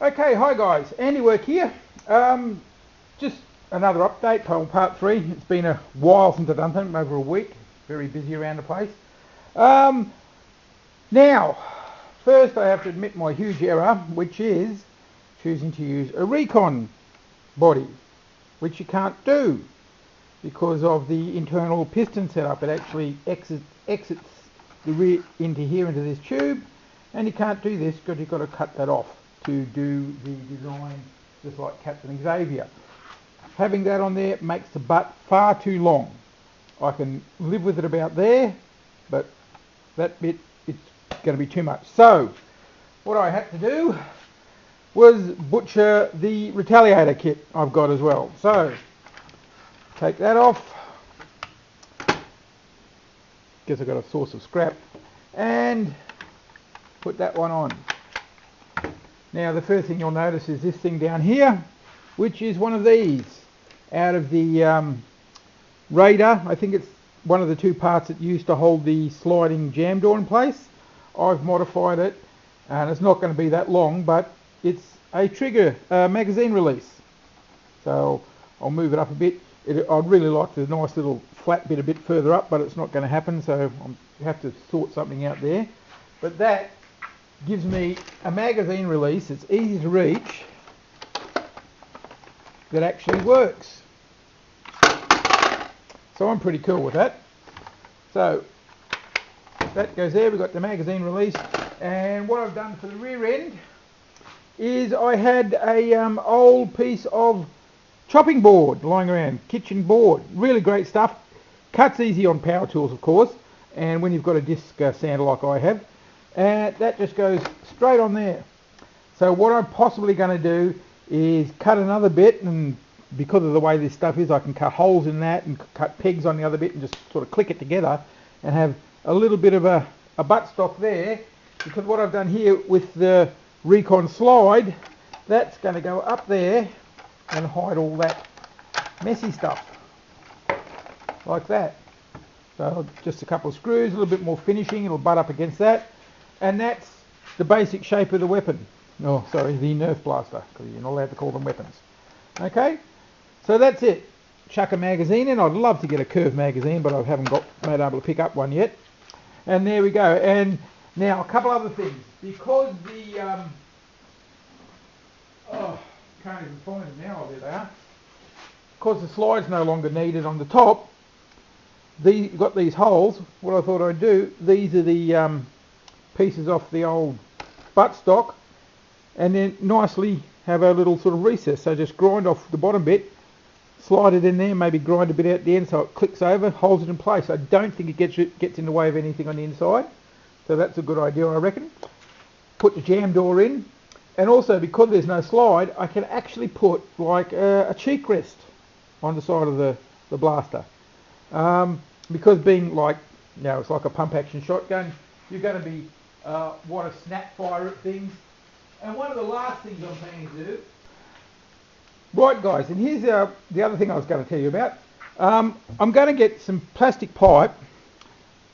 Okay, hi guys, Andy Work here. Just another update, part 3. It's been a while since I've done something, over a week. Very busy around the place. Now, first I have to admit my huge error, which is choosing to use a recon body, which you can't do because of the internal piston setup. It actually exits the rear into here, into this tube, and you can't do this because you've got to cut that off to do the design just like Captain Xavier. Having that on there makes the butt far too long. I can live with it about there, but that bit, it's going to be too much. So what I had to do was butcher the retaliator kit I've got as well. So take that off. Guess I've got a source of scrap, and put that one on. Now the first thing you'll notice is this thing down here, which is one of these out of the radar. I think it's one of the two parts that used to hold the sliding jam door in place. I've modified it, and it's not going to be that long, but it's a trigger magazine release. So I'll move it up a bit. I'd really like the nice little flat bit a bit further up, but it's not going to happen, so I have to sort something out there. But that gives me a magazine release. It's easy to reach, that actually works. So I'm pretty cool with that. So that goes there. We've got the magazine release, and what I've done for the rear end is I had a old piece of chopping board lying around, kitchen board, really great stuff. Cuts easy on power tools, of course, and when you've got a disc sander like I have, and that just goes straight on there. So what I'm possibly going to do is cut another bit, and because of the way this stuff is, I can cut holes in that and cut pegs on the other bit and just sort of click it together and have a little bit of a buttstock there, because what I've done here with the recon slide, that's going to go up there and hide all that messy stuff like that. So just a couple of screws, a little bit more finishing, it'll butt up against that, and that's the basic shape of the weapon. Oh, sorry, the Nerf blaster, because you're not allowed to call them weapons. Okay, so that's it. Chuck a magazine in. I'd love to get a curved magazine, but I haven't been able to pick up one yet. And there we go. And now a couple other things, because the can't even find them now. Oh, there they are. Because the slide's no longer needed on the top, you've got these holes. What I thought I'd do, these are the pieces off the old buttstock, and then nicely have a little sort of recess. So just grind off the bottom bit, slide it in there, maybe grind a bit out the end so it clicks over, holds it in place. I don't think it gets in the way of anything on the inside. So that's a good idea, I reckon. Put the jam door in. And also, because there's no slide, I can actually put like a cheek rest on the side of the blaster. Because being like, it's like a pump action shotgun, you're going to be want to snap fire at things. And one of the last things I'm planning to do, right guys, and here's the other thing I was going to tell you about. I'm going to get some plastic pipe.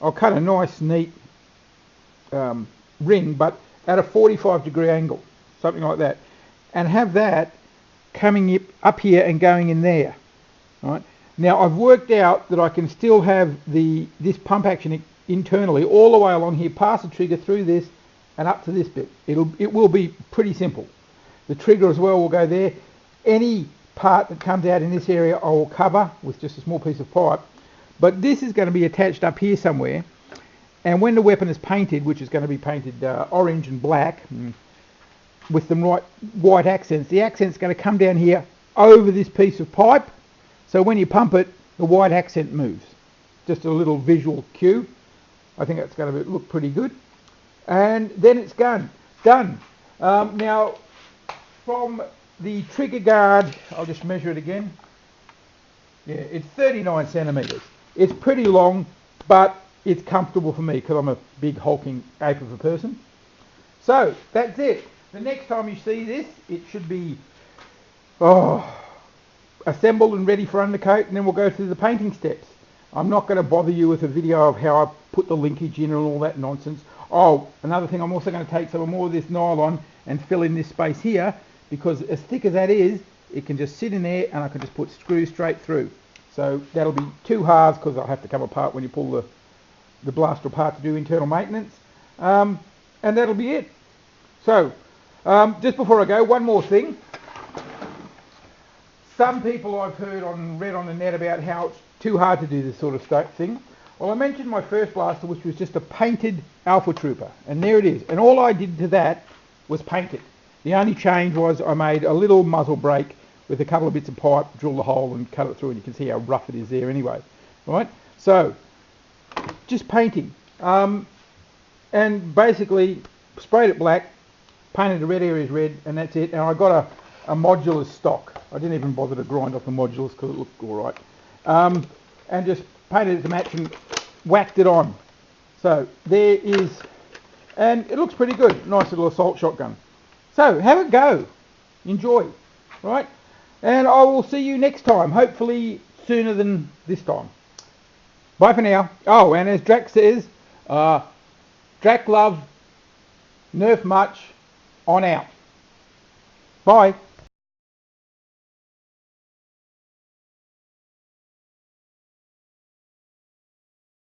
I'll cut a nice neat ring, but at a 45-degree angle, something like that, and have that coming up here and going in there. Right now, I've worked out that I can still have this pump action internally all the way along here, pass the trigger through this and up to this bit. It will be pretty simple. The trigger as well will go there. Any part that comes out in this area I will cover with just a small piece of pipe, but this is going to be attached up here somewhere, and when the weapon is painted, which is going to be painted orange and black with the right white accents, the accent's going to come down here over this piece of pipe, so when you pump it, the white accent moves. Just a little visual cue. I think that's going to look pretty good. And then it's done. Now, from the trigger guard, I'll just measure it again. Yeah, it's 39 centimetres. It's pretty long, but it's comfortable for me because I'm a big hulking ape of a person. So that's it. The next time you see this, it should be assembled and ready for undercoat, and then we'll go through the painting steps. I'm not going to bother you with a video of how I put the linkage in and all that nonsense. Oh, another thing, I'm also going to take some more of this nylon and fill in this space here, because as thick as that is, it can just sit in there and I can just put screws straight through. So that'll be 2 halves, because I'll have to come apart when you pull the blaster apart to do internal maintenance. And that'll be it. So, just before I go, one more thing. Some people I've read on the net about how it's too hard to do this sort of thing. Well, I mentioned my first blaster, which was just a painted Alpha Trooper, and there it is. And all I did to that was paint it. The only change was I made a little muzzle brake with a couple of bits of pipe, drill the hole and cut it through, and you can see how rough it is there anyway. Right? So, just painting. And basically sprayed it black, painted the red areas red, and that's it. And I got a modulus stock. I didn't even bother to grind off the modulus because it looked all right. And just painted it to match and whacked it on. So there is, and it looks pretty good. Nice little assault shotgun. So have a go. Enjoy. Right? And I will see you next time. Hopefully sooner than this time. Bye for now. Oh, and as Drac says, Drac love, nerf much, on out. Bye.